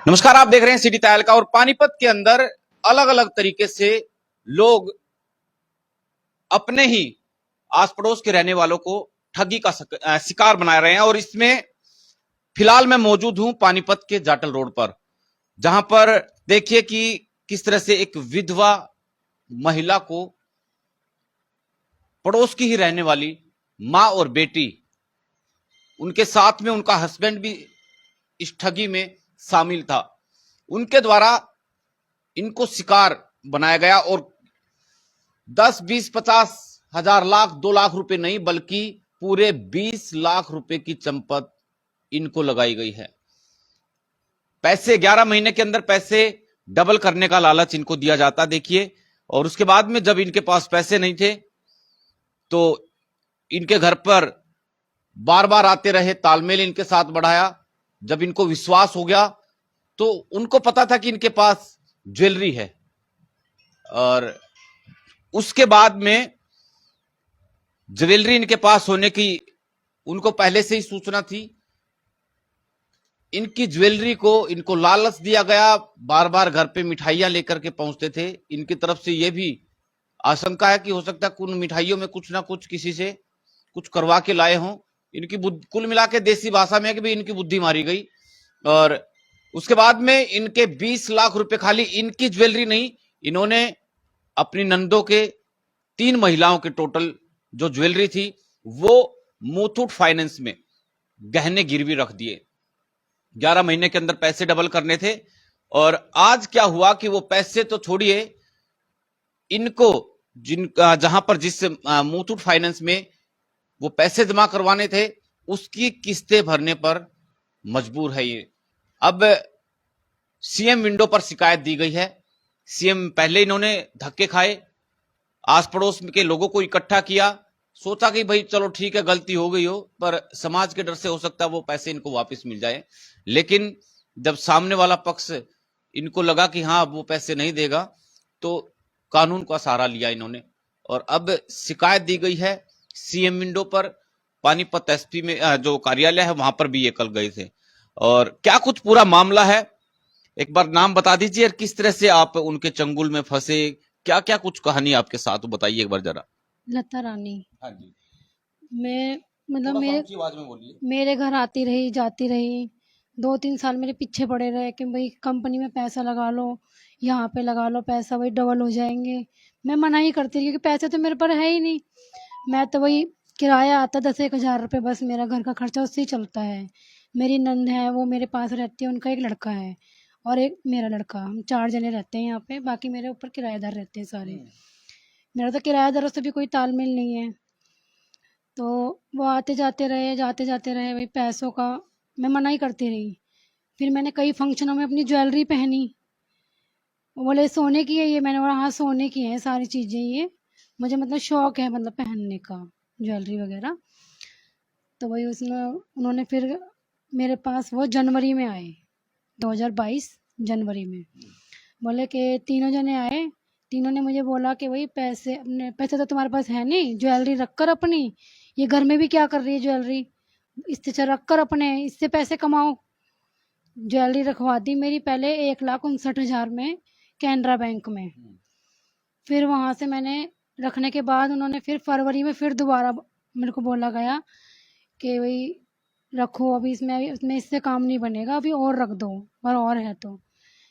नमस्कार, आप देख रहे हैं सिटी तहलका। और पानीपत के अंदर अलग अलग तरीके से लोग अपने ही आस पड़ोस के रहने वालों को ठगी का शिकार बना रहे हैं। और इसमें फिलहाल मैं मौजूद हूं पानीपत के जाटल रोड पर, जहां पर देखिए कि किस तरह से एक विधवा महिला को पड़ोस की ही रहने वाली मां और बेटी, उनके साथ में उनका हस्बैंड भी इस ठगी में शामिल था, उनके द्वारा इनको शिकार बनाया गया। और 10, 20, 50 हजार, लाख, 2 लाख रुपए नहीं बल्कि पूरे 20 लाख रुपए की चंपत इनको लगाई गई है। पैसे 11 महीने के अंदर पैसे डबल करने का लालच इनको दिया जाता, देखिए। और उसके बाद में जब इनके पास पैसे नहीं थे तो इनके घर पर बार बार आते रहे, तालमेल इनके साथ बढ़ाया। जब इनको विश्वास हो गया तो उनको पता था कि इनके पास ज्वेलरी है, और उसके बाद में ज्वेलरी इनके पास होने की उनको पहले से ही सूचना थी। इनकी ज्वेलरी को इनको लालच दिया गया, बार बार घर पे मिठाइयां लेकर के पहुंचते थे। इनकी तरफ से यह भी आशंका है कि हो सकता है उन मिठाइयों में कुछ ना कुछ किसी से कुछ करवा के लाए हों। इनकी कुल मिला के देसी भाषा में है कि भाई इनकी बुद्धि मारी गई। और उसके बाद में इनके 20 लाख रुपए, खाली इनकी ज्वेलरी नहीं, इन्होंने अपनी नंदों के 3 महिलाओं के टोटल जो ज्वेलरी थी वो मुथूट फाइनेंस में गहने गिरवी रख दिए। 11 महीने के अंदर पैसे डबल करने थे। और आज क्या हुआ कि वो पैसे तो छोड़िए, इनको जहां पर जिस मुथूट फाइनेंस में वो पैसे जमा करवाने थे उसकी किस्तें भरने पर मजबूर है ये। अब सीएम विंडो पर शिकायत दी गई है। सीएम पहले इन्होंने धक्के खाए, आस पड़ोस के लोगों को इकट्ठा किया, सोचा कि भाई चलो ठीक है गलती हो गई हो, पर समाज के डर से हो सकता है वो पैसे इनको वापस मिल जाए। लेकिन जब सामने वाला पक्ष इनको लगा कि हाँ वो पैसे नहीं देगा तो कानून का सहारा लिया इन्होंने। और अब शिकायत दी गई है सीएम विंडो पर। पानीपत एसपी में जो कार्यालय है वहां पर भी ये कल गए थे। और क्या कुछ पूरा मामला है, एक बार नाम बता दीजिए और किस तरह से आप उनके चंगुल में फंसे, क्या क्या कुछ कहानी आपके साथ, बताइए एक बार जरा। लता रानी। हाँ जी, मैं मतलब थोड़ा सा मेरे ऊंची आवाज में बोलिए। मेरे घर आती रही जाती रही, 2-3 साल मेरे पीछे पड़े रहे कि भाई कंपनी में पैसा लगा लो, यहाँ पे लगा लो पैसा, वही डबल हो जाएंगे। मैं मना ही करती रही क्योंकि पैसे तो मेरे पर है ही नहीं। मैं तो वही किराया आता 10-1 हज़ार रुपये, बस मेरा घर का खर्चा उससे ही चलता है। मेरी नंद है वो मेरे पास रहती है, उनका एक लड़का है और एक मेरा लड़का, हम 4 जने रहते हैं यहाँ पे। बाकी मेरे ऊपर किराएदार रहते हैं सारे। मेरा तो किराएदारों से भी कोई तालमेल नहीं है। तो वो आते जाते रहे भाई पैसों का। मैं मना ही करती रही। फिर मैंने कई फंक्शनों में अपनी ज्वेलरी पहनी। वो बोले सोने की है ये, मैंने बोला हाँ सोने की है सारी चीज़ें ये, मुझे मतलब शौक है मतलब पहनने का ज्वेलरी वगैरह। तो वही उन्होंने फिर मेरे पास वो जनवरी में आए, 2022 जनवरी में। बोले कि तीनों जने आए, तीनों ने मुझे बोला कि भाई पैसे तो तुम्हारे पास है नहीं, ज्वेलरी रख कर अपनी, ये घर में भी क्या कर रही है ज्वेलरी, इससे रख कर अपने इससे पैसे कमाओ। ज्वेलरी रखवा दी मेरी पहले 1,59,000 में कैनरा बैंक में। फिर वहाँ से मैंने रखने के बाद उन्होंने फिर फरवरी में फिर दोबारा मेरे को बोला गया कि भाई रखो, अभी इसमें इससे काम नहीं बनेगा, अभी और रख दो और है तो।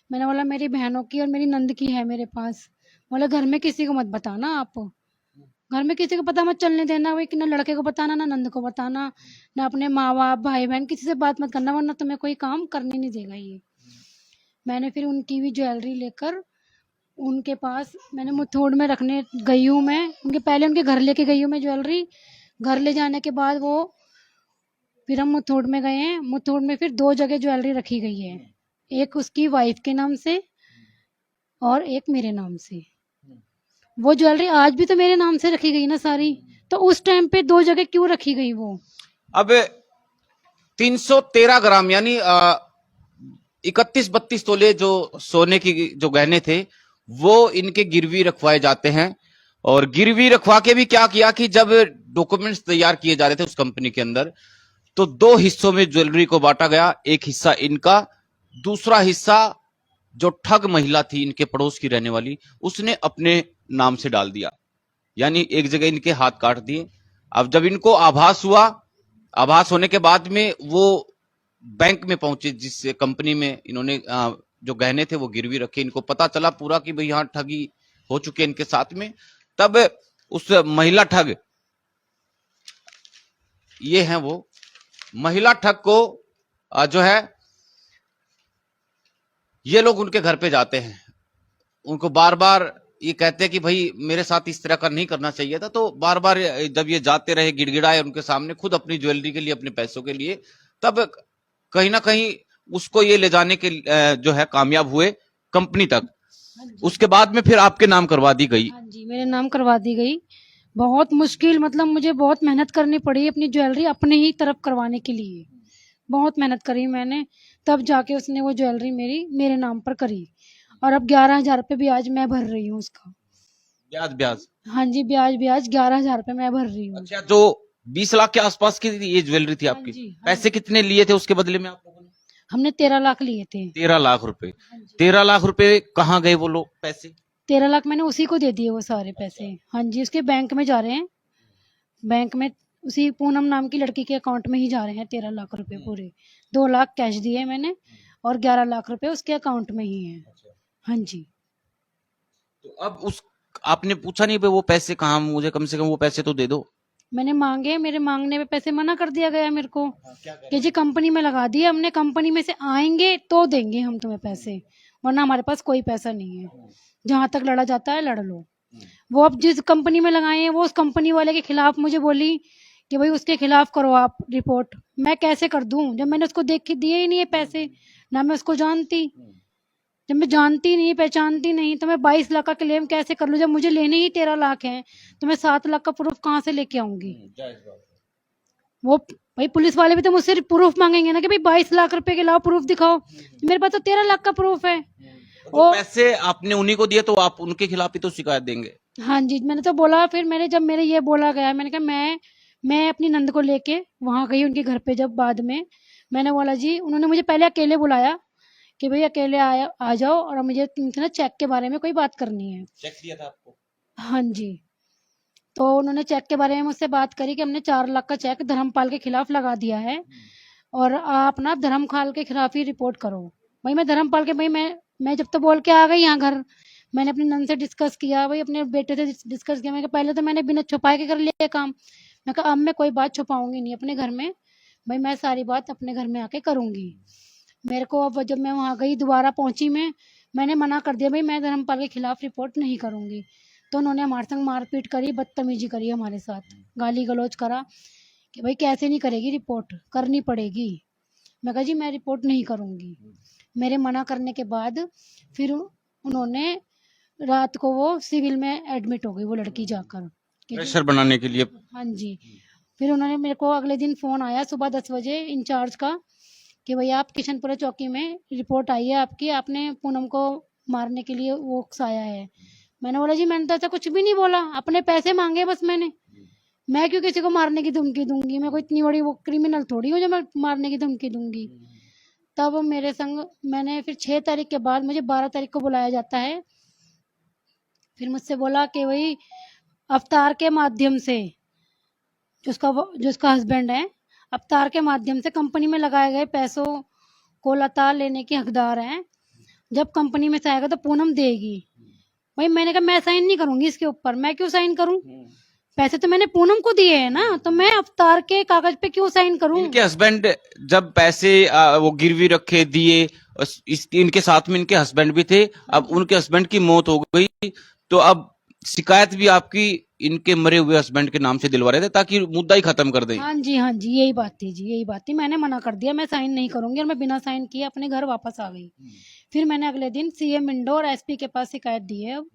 मैंने बोला मेरी बहनों की और मेरी नंद की है मेरे पास। बोला घर में किसी को मत बताना, आप घर में किसी को पता मत चलने देना, वही ना लड़के को बताना ना नंद को बताना ना अपने माँ बाप भाई बहन किसी से बात मत करना, वरना तुम्हें कोई काम करने नहीं देगा ये। मैंने फिर उनकी भी ज्वेलरी लेकर उनके पास मैंने मुथूट में रखने गई हूँ। मैं पहले उनके घर लेके गई हूँ मैं ज्वेलरी। घर ले जाने के बाद वो फिर हम मुथूट में गए हैं। मुथूट में फिर 2 जगह ज्वेलरी रखी गई है, एक उसकी वाइफ के नाम से और एक मेरे नाम से। वो ज्वेलरी आज भी तो मेरे नाम से रखी गई ना सारी, तो उस टाइम पे 2 जगह क्यों रखी गई वो। अब 313 ग्राम यानी 31-32 तोले जो सोने की जो गहने थे वो इनके गिरवी रखवाए जाते हैं। और गिरवी रखवा के भी क्या किया कि जब डॉक्यूमेंट्स तैयार किए जा रहे थे उस कंपनी के अंदर, तो 2 हिस्सों में ज्वेलरी को बांटा गया। एक हिस्सा इनका, दूसरा हिस्सा जो ठग महिला थी इनके पड़ोस की रहने वाली, उसने अपने नाम से डाल दिया, यानी एक जगह इनके हाथ काट दिए। अब जब इनको आभास हुआ, आभास होने के बाद में वो बैंक में पहुंचे जिस कंपनी में इन्होंने जो गहने थे वो गिरवी रखे, इनको पता चला पूरा कि भाई यहाँ ठगी हो चुके इनके साथ में। तब उस महिला ठग, ये हैं वो महिला ठग को जो है ये लोग उनके घर पे जाते हैं, उनको बार बार ये कहते हैं कि भाई मेरे साथ इस तरह का नहीं करना चाहिए था। तो बार बार जब ये जाते रहे, गिड़गिड़ाए उनके सामने, खुद अपनी ज्वेलरी के लिए, अपने पैसों के लिए, तब कहीं ना कहीं उसको ये ले जाने के जो है कामयाब हुए कंपनी तक। हाँ जी। उसके बाद में फिर आपके नाम करवा दी गई। हाँ जी, मेरे नाम करवा दी गई। बहुत मुश्किल, मतलब मुझे बहुत मेहनत करनी पड़ी अपनी ज्वेलरी अपने ही तरफ करवाने के लिए। बहुत मेहनत करी मैंने, तब जाके उसने वो ज्वेलरी मेरे नाम पर करी। और अब 11,000 रुपये ब्याज मैं भर रही हूँ उसका। ब्याज ब्याज हाँ जी, ब्याज ब्याज 11,000 रुपये मैं भर रही हूँ। अच्छा, जो 20 लाख के आसपास की ये ज्वेलरी थी हाँ आपकी, जी, हाँ पैसे जी। कितने लिए थे उसके बदले में आप लोगों ने? हमने 13 लाख लिए थे। 13 लाख रुपए। हाँ जी। 13 लाख रुपए कहाँ गए वो लोग पैसे? 13 लाख मैंने उसी को दे दिए वो सारे पैसे। हाँ जी, उसके बैंक में जा रहे हैं। बैंक में उसी पूनम नाम की लड़की के अकाउंट में ही जा रहे हैं 13 लाख रुपए पूरे। 2 लाख कैश दिए मैंने और 11 लाख रुपए उसके अकाउंट में ही हैं। हाँ जी। तो अब उस आपने पूछा नहीं भाई वो पैसे कहाँ, मुझे कम से कम वो पैसे तो दे दो। मैंने मांगे, मेरे मांगने पे पैसे मना कर दिया गया मेरे को कि जी कंपनी में लगा दिए हमने, कंपनी में से आएंगे तो देंगे हम तुम्हें पैसे, वरना हमारे पास कोई पैसा नहीं है। जहां तक लड़ा जाता है लड़ लो। वो अब जिस कंपनी में लगाए हैं वो उस कंपनी वाले के खिलाफ मुझे बोली कि भाई उसके खिलाफ करो आप रिपोर्ट। मैं कैसे कर दूं जब मैंने उसको देख के दिए ही नहीं है पैसे, ना मैं उसको जानती। जब मैं जानती नहीं, पहचानती नहीं, तो मैं 22 लाख का क्लेम कैसे कर लूं? जब मुझे लेने ही 13 लाख हैं तो मैं 7 लाख का प्रूफ कहाँ से लेके आऊंगी? वो भाई पुलिस वाले भी तो मुझसे प्रूफ मांगेंगे ना कि भाई 22 लाख रुपए के अलावा प्रूफ दिखाओ। मेरे पास तो 13 लाख का प्रूफ है। तो पैसे आपने उन्हीं को दिए तो आप उनके खिलाफ ही तो शिकायत देंगे। हाँ जी, मैंने तो बोला, फिर मैंने जब मेरे ये बोला गया, मैंने कहा मैं अपनी नंद को लेके वहां गई उनके घर पे। जब बाद में मैंने बोला जी, उन्होंने मुझे पहले अकेले बुलाया कि भाई अकेले आ जाओ और मुझे तुमसे ना चेक के बारे में कोई बात करनी है। चेक दिया था आपको? हाँ जी। तो उन्होंने चेक के बारे में मुझसे बात करी कि हमने 4 लाख का चेक धर्मपाल के खिलाफ लगा दिया है और आप ना धर्मपाल के खिलाफ ही रिपोर्ट करो। भाई मैं धर्मपाल के, भाई मैं जब तो बोल के आ गई यहाँ घर, मैंने अपनी नंद से डिस्कस किया, भाई अपने बेटे से डिस्कस किया। मैं कहा पहले तो मैंने बिना छुपाए के कर लिया काम, मैं कहा अब मैं कोई बात छुपाऊंगी नहीं अपने घर में, भाई मैं सारी बात अपने घर में आके करूंगी। मेरे को अब जब मैं वहां गई दोबारा पहुंची मैंने मना कर दिया, भाई मैं धर्मपाल के खिलाफ रिपोर्ट नहीं करूंगी। तो उन्होंने हमारे संग मारपीट करी, बदतमीजी करी हमारे साथ, गाली गलौज करा कि भाई कैसे नहीं करेगी रिपोर्ट, करनी पड़ेगी। मैं कहा जी मैं रिपोर्ट नहीं करूंगी। मेरे मना करने के बाद फिर उन्होंने रात को वो सिविल में एडमिट हो गई वो लड़की जाकर प्रेशर बनाने के लिए। हाँ जी। फिर उन्होंने मेरे को अगले दिन फोन आया सुबह 10 बजे इंचार्ज का कि भैया आप किशनपुरा चौकी में रिपोर्ट आई है आपकी, आपने पूनम को मारने के लिए वो उकसाया है। मैंने बोला जी मैंने तो ऐसा कुछ भी नहीं बोला, अपने पैसे मांगे बस मैंने, मैं क्यों किसी को मारने की धमकी दूंगी? मैं कोई इतनी बड़ी वो क्रिमिनल थोड़ी हूँ जो मैं मारने की धमकी दूंगी। तब मेरे संग मैंने फिर 6 तारीख के बाद मुझे 12 तारीख को बुलाया जाता है। फिर मुझसे बोला कि भाई अवतार के माध्यम से, जो उसका हस्बैंड है, अवतार के माध्यम से कंपनी में लगाए गए पैसों को लता लेने की हकदार है। जब कंपनी में से आएगा तो पूनम देगी। भाई मैंने कहा मैं साइन नहीं करूंगी इसके ऊपर, मैं क्यों साइन करूं? पैसे तो मैंने पूनम को दिए हैं ना, तो मैं अवतार के कागज पे क्यों साइन करूं? इनके हस्बैंड जब पैसे वो गिरवी रखे दिए, इनके साथ में इनके हस्बैंड भी थे। अब उनके हस्बैंड की मौत हो गई तो अब शिकायत भी आपकी इनके मरे हुए हस्बैंड के नाम से दिलवा रहे थे ताकि मुद्दा ही खत्म कर दें। हाँ जी, हाँ जी, यही बात थी जी, यही बात थी। मैंने मना कर दिया, मैं साइन नहीं करूंगी, और मैं बिना साइन किए अपने घर वापस आ गई। फिर मैंने अगले दिन सीएम इंडो और एसपी के पास शिकायत दी है। अब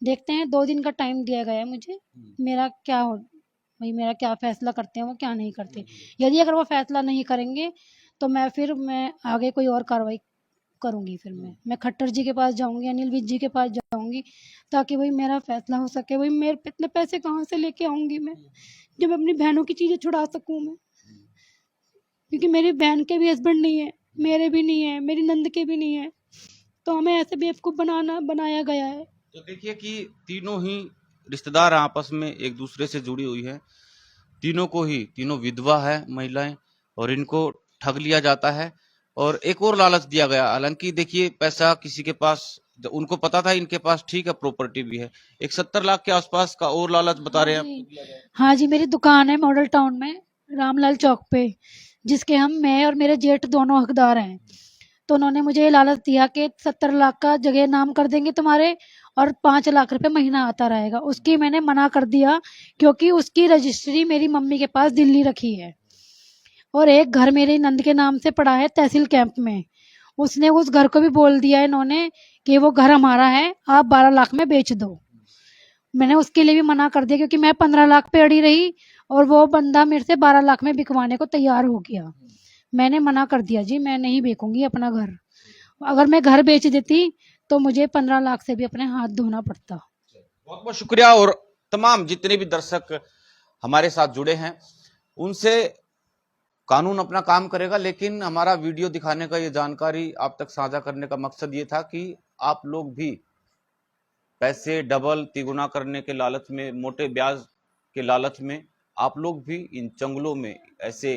देखते हैं, 2 दिन का टाइम दिया गया है मुझे, मेरा क्या हो, भाई मेरा क्या फैसला करते हैं वो, क्या नहीं करते। यदि अगर वो फैसला नहीं करेंगे तो मैं आगे कोई और कार्रवाई करूंगी। फिर मैं खट्टर जी के पास जाऊंगी, अनिल विज जी के पास जाऊंगी, ताकि भाई मेरा फैसला हो सके। भाई मेरे पे इतने पैसे कहाँ से लेके आऊंगी मैं, जब अपनी बहनों की चीजें छुड़ा सकूं मैं, क्योंकि मेरी बहन के भी हस्बैंड नहीं है। मेरे भी नहीं है, मेरी नंद के भी नहीं है, तो हमें ऐसे बेवकूफ़ बनाया गया है। तो देखिए कि तीनों ही रिश्तेदार आपस में एक दूसरे से जुड़ी हुई है, तीनों विधवा है महिलाएं, और इनको ठग लिया जाता है और एक और लालच दिया गया। हालांकि देखिए पैसा किसी के पास, उनको पता था इनके पास ठीक है प्रॉपर्टी भी है, एक 70 लाख के आसपास का और लालच बता हाँ रहे हैं जी, आपको दिया गया। हाँ जी, मेरी दुकान है मॉडल टाउन में, रामलाल चौक पे, जिसके मैं और मेरे जेठ दोनों हकदार हैं। तो उन्होंने मुझे ये लालच दिया कि 70 लाख का जगह नाम कर देंगे तुम्हारे, और 5 लाख रुपए महीना आता रहेगा। उसकी मैंने मना कर दिया, क्योंकि उसकी रजिस्ट्री मेरी मम्मी के पास दिल्ली रखी है, और एक घर मेरी नंद के नाम से पड़ा है तहसील कैंप में। उसने उस घर को भी बोल दिया इन्होंने कि वो घर हमारा है, आप 12 लाख में बेच दो। मैंने उसके लिए भी मना कर दिया, क्योंकि मैं 15 लाख पे अड़ी रही और वो बंदा मेरे से 12 लाख में बिकवाने को तैयार हो गया। मैंने मना कर दिया, जी मैं नहीं बेचूंगी अपना घर। अगर मैं घर बेच देती तो मुझे 15 लाख से भी अपने हाथ धोना पड़ता। बहुत बहुत शुक्रिया। और तमाम जितने भी दर्शक हमारे साथ जुड़े हैं उनसे, कानून अपना काम करेगा, लेकिन हमारा वीडियो दिखाने का, ये जानकारी आप तक साझा करने का मकसद ये था कि आप लोग भी पैसे डबल तिगुना करने के लालच में, मोटे ब्याज के लालच में आप लोग भी इन चंगुलों में, ऐसे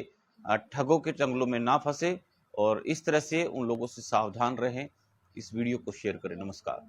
ठगों के चंगुलों में ना फंसे और इस तरह से उन लोगों से सावधान रहें। इस वीडियो को शेयर करें। नमस्कार।